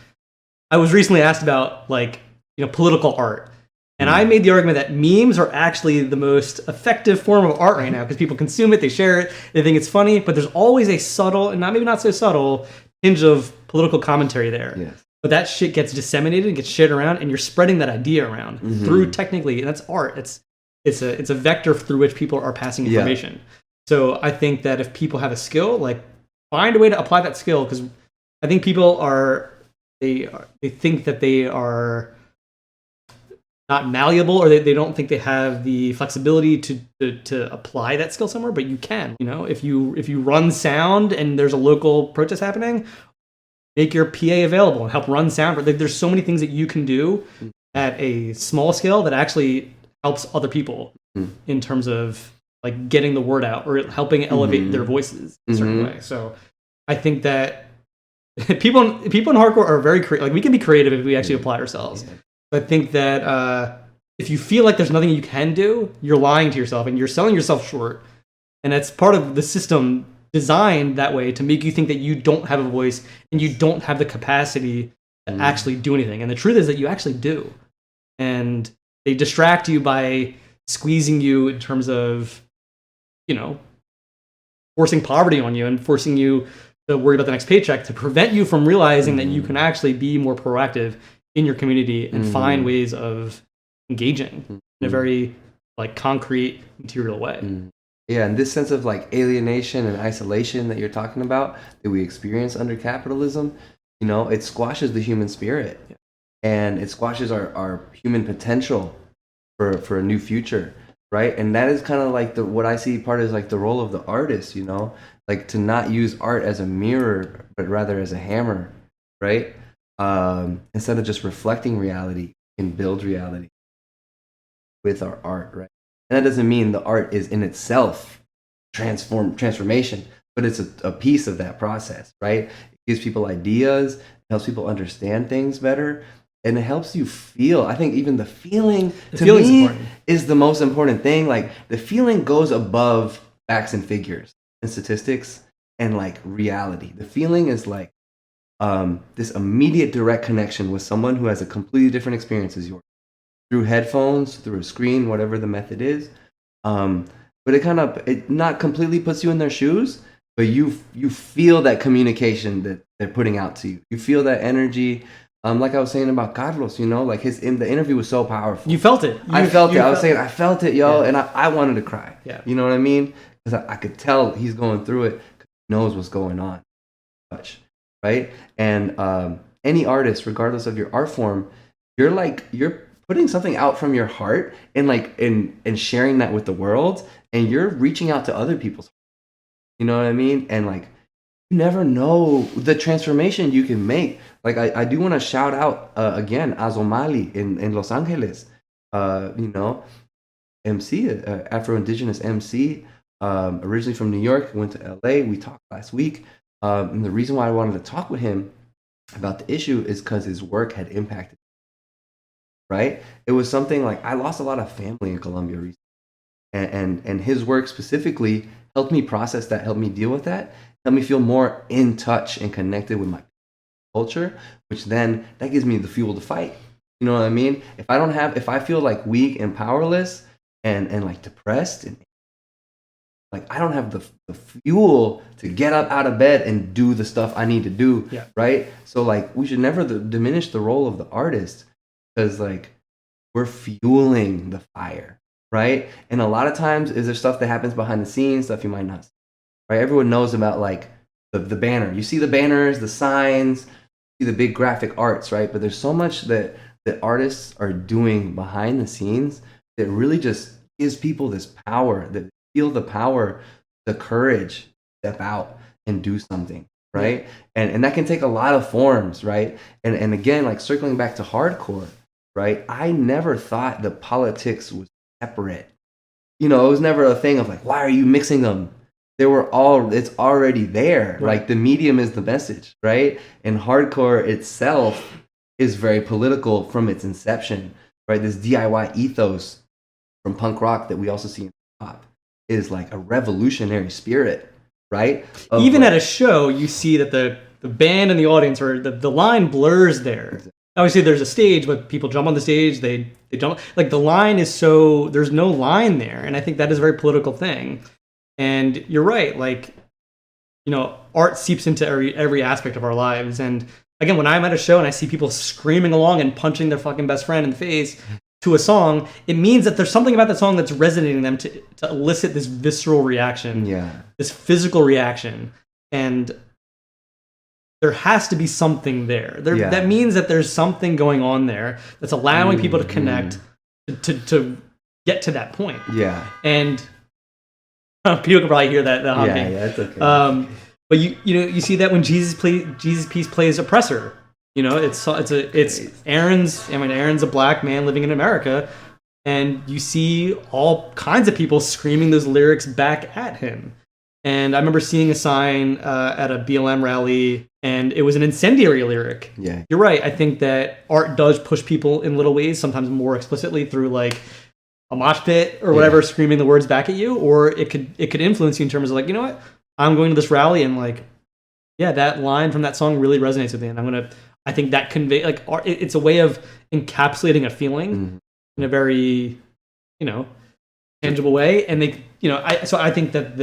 I was recently asked about political art, and I made the argument that memes are actually the most effective form of art right now, because people consume it, they share it, they think it's funny, but there's always a subtle, and maybe not so subtle, hinge of political commentary there. Yes. But that shit gets disseminated and gets shared around, and you're spreading that idea around through, technically, and that's art. It's a vector through which people are passing information. So I think that if people have a skill, like, find a way to apply that skill, because I think people they think that they are not malleable, or they don't think they have the flexibility to apply that skill somewhere, but you can. If you run sound and there's a local protest happening, make your PA available and help run sound. Like, there's so many things that you can do at a small scale that actually helps other people in terms of like getting the word out or helping elevate their voices in a certain way. So I think that people in hardcore are very creative. Like, we can be creative if we actually apply ourselves. I think that if you feel like there's nothing you can do, you're lying to yourself and you're selling yourself short. And it's part of the system designed that way to make you think that you don't have a voice and you don't have the capacity to actually do anything. And the truth is that you actually do. And they distract you by squeezing you in terms of, forcing poverty on you and forcing you to worry about the next paycheck, to prevent you from realizing that you can actually be more proactive in your community and find ways of engaging in a very like concrete, material way. Yeah, and this sense of like alienation and isolation that you're talking about that we experience under capitalism, it squashes the human spirit, and it squashes our human potential for a new future, right? And that is kind of like what I see part is like the role of the artist, like to not use art as a mirror, but rather as a hammer, right? Instead of just reflecting reality, we can build reality with our art, right? And that doesn't mean the art is in itself transformation, but it's a piece of that process, right? It gives people ideas, it helps people understand things better, and it helps you feel. I think even the feeling to me important. Is the most important thing. Like, the feeling goes above facts and figures and statistics and like reality. The feeling is like this immediate direct connection with someone who has a completely different experience as yours, through headphones, through a screen, whatever the method is. But it not completely puts you in their shoes, but you feel that communication that they're putting out to you. You feel that energy. Like I was saying about Carlos, like the interview was so powerful. You felt it. I felt it. I was saying I felt it, yo, and I wanted to cry. Yeah. You know what I mean? Because I could tell he's going through it. He knows what's going on. Right? And any artist, regardless of your art form, you're putting something out from your heart and sharing that with the world, and you're reaching out to other people's hearts. You know what I mean? And like, you never know the transformation you can make. Like I do want to shout out again Azomali in Los Angeles. You know, MC, Afro-Indigenous MC, originally from New York, went to LA. We talked last week. And the reason why I wanted to talk with him about the issue is because his work had impacted, right? It was something like I lost a lot of family in Colombia recently. And his work specifically helped me process that, helped me deal with that, helped me feel more in touch and connected with my culture, which then that gives me the fuel to fight. You know what I mean? If I feel like weak and powerless and like depressed and like I don't have the fuel to get up out of bed and do the stuff I need to do, right? So like we should never diminish the role of the artist because like we're fueling the fire, right? And a lot of times is there stuff that happens behind the scenes, stuff you might not see, right? Everyone knows about like the banner. You see the banners, the signs, you see the big graphic arts, right? But there's so much that artists are doing behind the scenes that really just gives people this power, that feel the power, the courage, step out and do something, right? And that can take a lot of forms, right? And again, like circling back to hardcore, right? I never thought that politics was separate. You know, it was never a thing of like, why are you mixing them? It's already there. Right. Like the medium is the message, right? And hardcore itself is very political from its inception, right? This DIY ethos from punk rock that we also see in pop is like a revolutionary spirit, right? Even at a show, you see that the band and the audience, or the line blurs there. Exactly. Obviously, there's a stage, but people jump on the stage, they jump. Like the line is so, there's no line there. And I think that is a very political thing. And you're right, like, you know, art seeps into every aspect of our lives. And again, when I'm at a show and I see people screaming along and punching their fucking best friend in the face to a song, it means that there's something about that song that's resonating them to elicit this visceral reaction, this physical reaction. And there has to be something there. That means that there's something going on there that's allowing people to connect to get to that point. Yeah. And people can probably hear that humming. Yeah, it's okay. But you see that when Jesus Piece plays Oppressor. You know, it's Aaron's a black man living in America, and you see all kinds of people screaming those lyrics back at him. And I remember seeing a sign at a BLM rally, and it was an incendiary lyric. Yeah, you're right. I think that art does push people in little ways, sometimes more explicitly through like a mosh pit or whatever, screaming the words back at you, or it could influence you in terms of like, you know what, I'm going to this rally and like, yeah, that line from that song really resonates with me, and I think that convey like art, it's a way of encapsulating a feeling in a very, you know, tangible way. And they, you know, I think that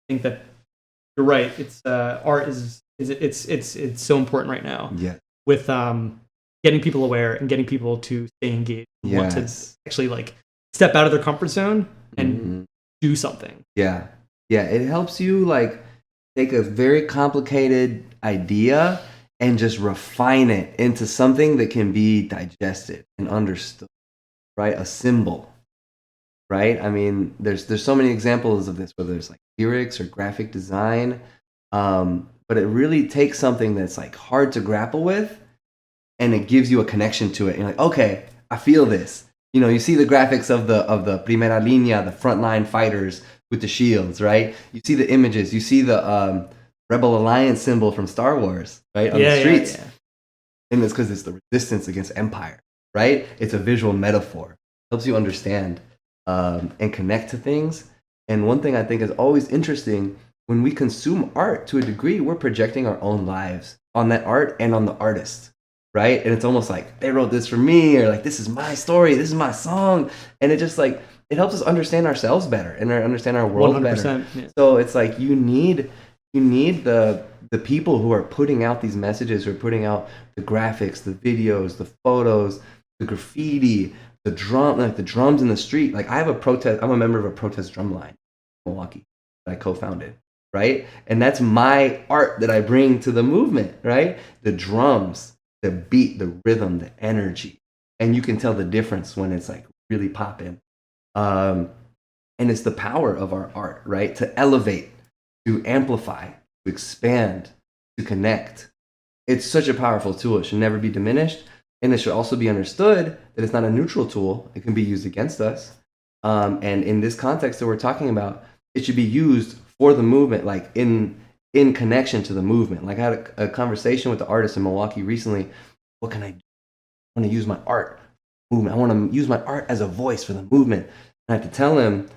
you're right. It's art it's so important right now. Yeah. With getting people aware and getting people to stay engaged, want to actually like step out of their comfort zone and do something. Yeah. Yeah. It helps you like take a very complicated idea and just refine it into something that can be digested and understood, right? A symbol, right? I mean, there's so many examples of this, whether it's like lyrics or graphic design, but it really takes something that's like hard to grapple with, and it gives you a connection to it. And you're like, okay, I feel this. You know, you see the graphics of the Primera Línea, the frontline fighters with the shields, right? You see the images, you see the Rebel Alliance symbol from Star Wars, right? On the streets. Yeah. And it's because it's the resistance against empire, right? It's a visual metaphor. Helps you understand and connect to things. And one thing I think is always interesting, when we consume art to a degree, we're projecting our own lives on that art and on the artist, right? And it's almost like, they wrote this for me, or like, this is my story, this is my song. And it just like, it helps us understand ourselves better and understand our world better. Yeah. So it's like, you need the people who are putting out these messages, who are putting out the graphics, the videos, the photos, the graffiti, the drums in the street. Like I'm a member of a protest drum line in Milwaukee that I co-founded, right? And that's my art that I bring to the movement, right? The drums, the beat, the rhythm, the energy. And you can tell the difference when it's like really popping. And it's the power of our art, right? To elevate, to amplify, to expand, to connect. It's such a powerful tool. It should never be diminished. And it should also be understood that it's not a neutral tool. It can be used against us. And in this context that we're talking about, it should be used for the movement, like in connection to the movement. Like I had a conversation with the artist in Milwaukee recently. What can I do? I want to use my art movement. I want to use my art as a voice for the movement. And I have to tell him,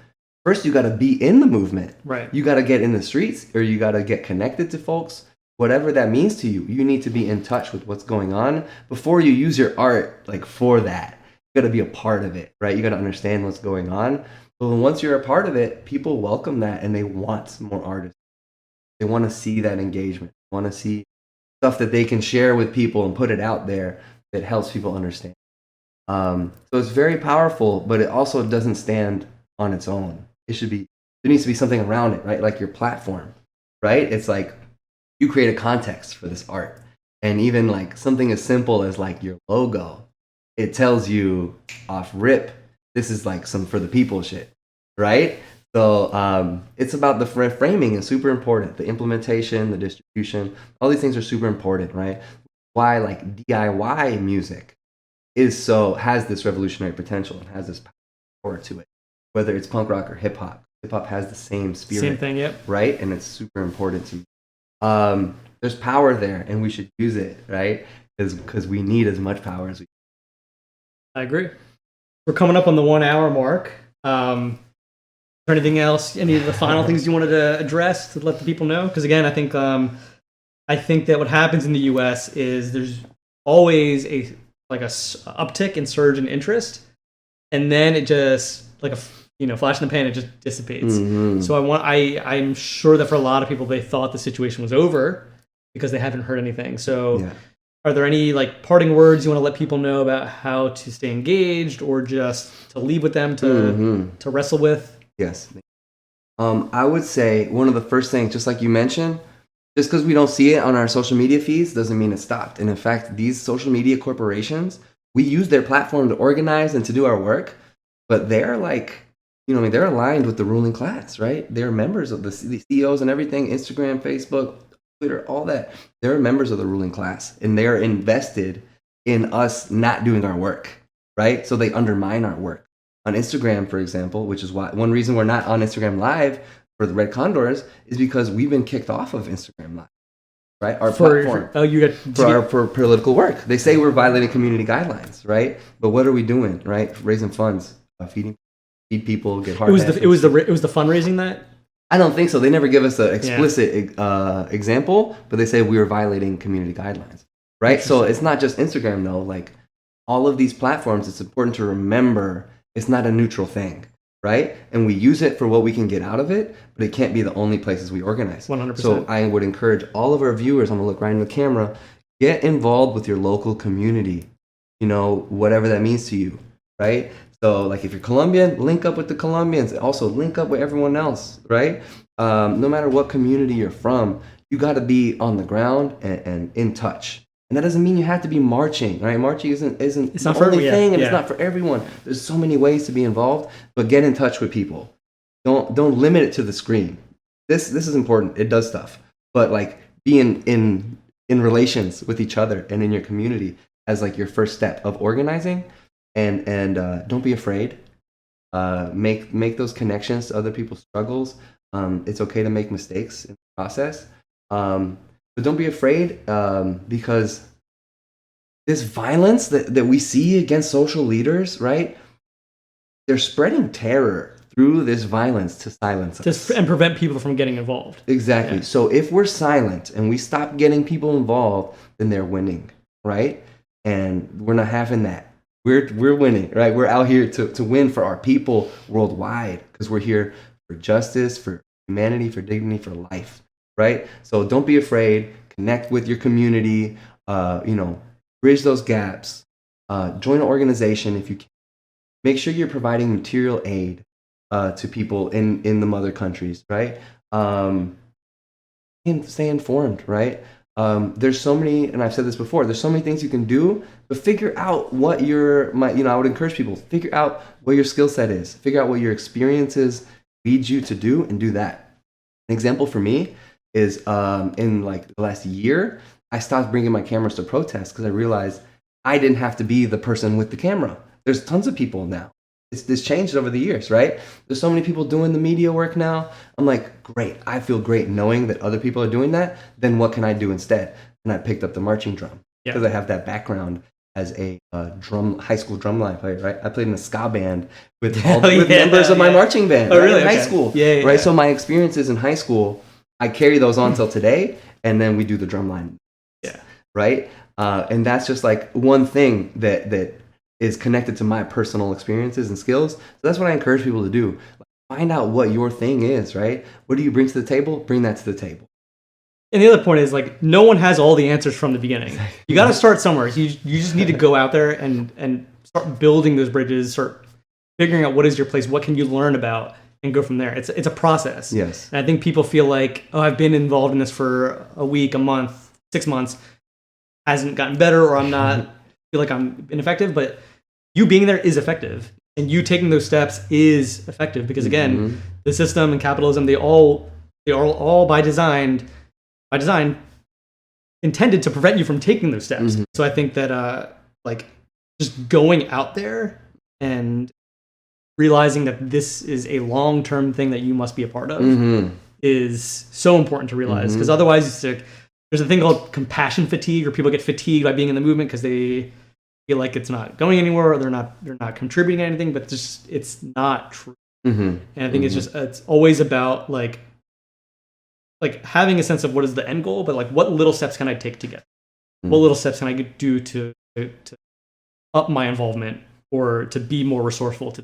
first you got to be in the movement. Right. You got to get in the streets, or you got to get connected to folks. Whatever that means to you, you need to be in touch with what's going on before you use your art like for that. You got to be a part of it, right? You got to understand what's going on. But once you're a part of it, people welcome that and they want more artists. They want to see that engagement. They want to see stuff that they can share with people and put it out there that helps people understand. So it's very powerful, but it also doesn't stand on its own. There needs to be something around it, right? Like your platform, right? It's like you create a context for this art. And even like something as simple as like your logo, it tells you off rip, this is like some for the people shit, right? So it's about the framing is super important. The implementation, the distribution, all these things are super important, right? Why like DIY music has this revolutionary potential and has this power to it. Whether it's punk rock or hip hop has the same spirit. Same thing, yep. Right? And it's super important to me. There's power there and we should use it, right? Because we need as much power as we I agree. We're coming up on the 1 hour mark. Anything else? Any of the final things you wanted to address to let the people know? Because again, I think that what happens in the U.S. is there's always a uptick in surge in interest, and then it just like a flash in the pan, it just dissipates. Mm-hmm. So I'm sure that for a lot of people, they thought the situation was over because they haven't heard anything. So. Yeah. Are there any like parting words you want to let people know about how to stay engaged or just to leave with them to wrestle with? Yes. I would say one of the first things, just like you mentioned, just because we don't see it on our social media feeds doesn't mean it stopped. And in fact, these social media corporations, we use their platform to organize and to do our work, but they're like, they're aligned with the ruling class, right? They're members of the CEOs and everything, Instagram, Facebook, Twitter, all that. They're members of the ruling class and they're invested in us not doing our work, right? So they undermine our work. On Instagram, for example, which is why one reason we're not on Instagram Live for the Red Condors is because we've been kicked off of Instagram Live, right? Our platform for political work. They say we're violating community guidelines, right? But what are we doing, right? Raising funds, feed people, get hard. It was the fundraising that. I don't think so. They never give us an explicit example, but they say we were violating community guidelines, right? So it's not just Instagram, though. Like all of these platforms, it's important to remember it's not a neutral thing, right? And we use it for what we can get out of it, but it can't be the only places we organize. 100%. So I would encourage all of our viewers, I'm going to look right in the camera, get involved with your local community, whatever that means to you, right? So like if you're Colombian, link up with the Colombians. Also link up with everyone else, right? No matter what community you're from, you got to be on the ground and in touch. And that doesn't mean you have to be marching, right? Marching isn't the only thing, and it's not for everyone. There's so many ways to be involved, but get in touch with people. Don't limit it to the screen. This is important. It does stuff, but like be in relations with each other and in your community as like your first step of organizing. And don't be afraid. Make those connections to other people's struggles. It's okay to make mistakes in the process. But don't be afraid because this violence that we see against social leaders, right? They're spreading terror through this violence to silence us. And prevent people from getting involved. Exactly. Yeah. So if we're silent and we stop getting people involved, then they're winning, right? And we're not having that. We're winning, right? We're out here to win for our people worldwide because we're here for justice, for humanity, for dignity, for life, right? So don't be afraid. Connect with your community. Bridge those gaps. Join an organization if you can. Make sure you're providing material aid to people in the mother countries, right? And stay informed, right? There's so many, and I've said this before, there's so many things you can do, but figure out what I would encourage people, figure out what your skill set is, figure out what your experiences lead you to do, and do that. An example for me is in like the last year, I stopped bringing my cameras to protests because I realized I didn't have to be the person with the camera. There's tons of people now. This changed over the years, right? There's so many people doing the media work now. I'm like, great. I feel great knowing that other people are doing that. Then what can I do instead? And I picked up the marching drum because I have that background as a high school drumline player, right? I played in a ska band with members of my marching band in high school, right? So my experiences in high school, I carry those on till today, and then we do the drumline, right? And that's just like one thing that is connected to my personal experiences and skills. So that's what I encourage people to do. Find out what your thing is, right? What do you bring to the table? Bring that to the table. And the other point is, like, no one has all the answers from the beginning. You got to start somewhere. You just need to go out there and start building those bridges, start figuring out what is your place, what can you learn about, and go from there. It's a process. Yes. And I think people feel like, oh, I've been involved in this for a week, a month, 6 months, hasn't gotten better, or I'm not feel like I'm ineffective. But you being there is effective, and you taking those steps is effective because again, the system and capitalism, they are all by design intended to prevent you from taking those steps. So I think that like just going out there and realizing that this is a long-term thing that you must be a part of is so important to realize, because otherwise there's a thing called compassion fatigue, or people get fatigued by being in the movement because they feel like it's not going anywhere, or they're not contributing anything, but it's not true. And I think it's always about like having a sense of what is the end goal, but like what little steps can I take to get? What little steps can I do to up my involvement or to be more resourceful?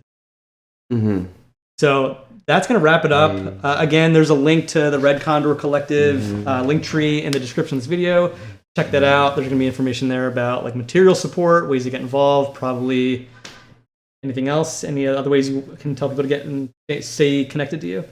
So that's going to wrap it up. Again, there's a link to the Red Condor Collective link tree in the description of this video. Check that out. There's going to be information there about like material support, ways to get involved, probably anything else. Any other ways you can tell people to get and stay connected to you?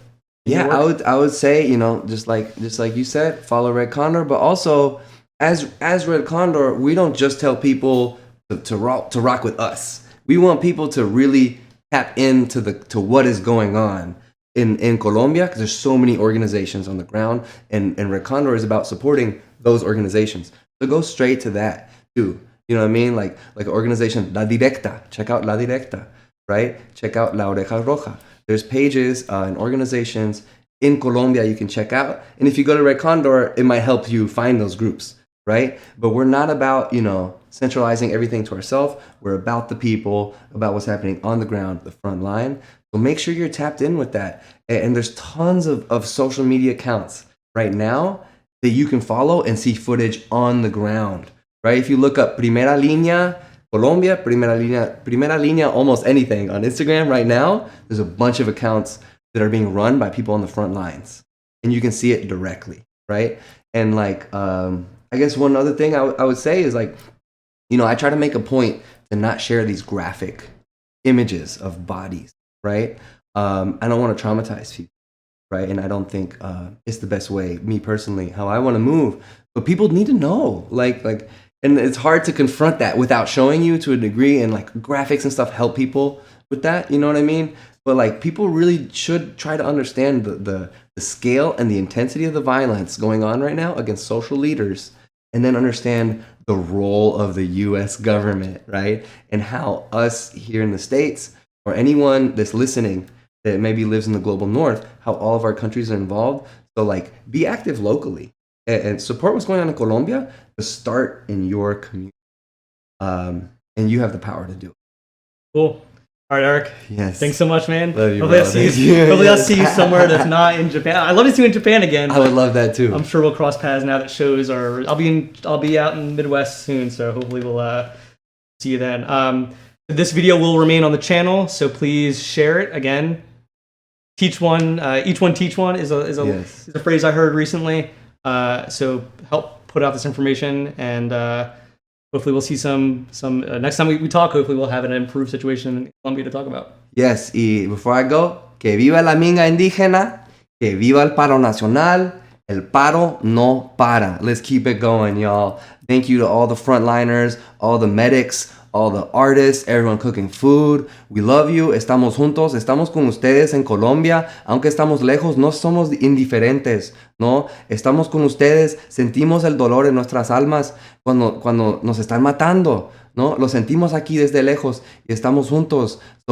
Yeah, I would say, just like you said, follow Red Condor, but also as Red Condor, we don't just tell people to rock with us. We want people to really tap into to what is going on in Colombia, because there's so many organizations on the ground, and Red Condor is about supporting those organizations. So go straight to that too. You know what I mean? Like an organization, La Directa. Check out La Directa, right? Check out La Oreja Roja. There's pages and organizations in Colombia you can check out. And if you go to Red Condor, it might help you find those groups, right? But we're not about, centralizing everything to ourselves. We're about the people, about what's happening on the ground, the front line. So make sure you're tapped in with that. And there's tons of social media accounts right now that you can follow and see footage on the ground, right? If you look up Primera Línea Colombia, Primera Línea, almost anything on Instagram right now, there's a bunch of accounts that are being run by people on the front lines, and you can see it directly, right? And I guess one other thing I would say is I try to make a point to not share these graphic images of bodies, right? I don't want to traumatize people, right? And I don't think it's the best way, me personally, how I want to move. But people need to know, and it's hard to confront that without showing you to a degree, and graphics and stuff help people with that, you know what I mean? But people really should try to understand the scale and the intensity of the violence going on right now against social leaders, and then understand the role of the US government, right? And how us here in the States, or anyone that's listening that maybe lives in the global north, how all of our countries are involved. So be active locally and support what's going on in Colombia, but start in your community. And you have the power to do it. Cool. All right, Eric. Yes. Thanks so much, man. Love you, hopefully bro. I'll see you somewhere that's not in Japan. I'd love to see you in Japan again. I would love that too. I'm sure we'll cross paths now that shows are. I'll be out in the Midwest soon, so hopefully we'll see you then. This video will remain on the channel, so please share it. Again, teach one, each one teach one is a phrase I heard recently. So help put out this information, and hopefully we'll see some next time we talk. Hopefully we'll have an improved situation in Colombia to talk about. Yes, y before I go, que viva la minga indígena, que viva el paro nacional, el paro no para. Let's keep it going, y'all. Thank you to all the frontliners, all the medics, all the artists, everyone cooking food. We love you. Estamos juntos. Estamos con ustedes en Colombia. Aunque estamos lejos, no somos indiferentes, ¿no? Estamos con ustedes. Sentimos el dolor en nuestras almas cuando nos están matando, ¿no? Lo sentimos aquí desde lejos y estamos juntos. So,